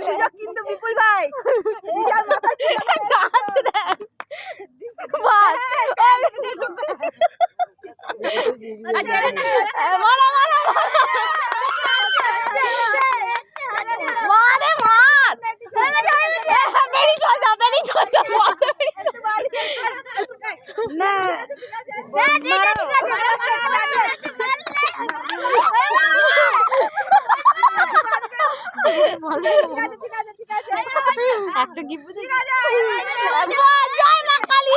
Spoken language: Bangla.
সুযোগ কিন্তু বিপুল ভাই বিশাল মাথা যাচ্ছে না বাস মারা মারা মারে মার বেরি চল যা বেরি চল যা না একটা গিফট জয় মা কালী।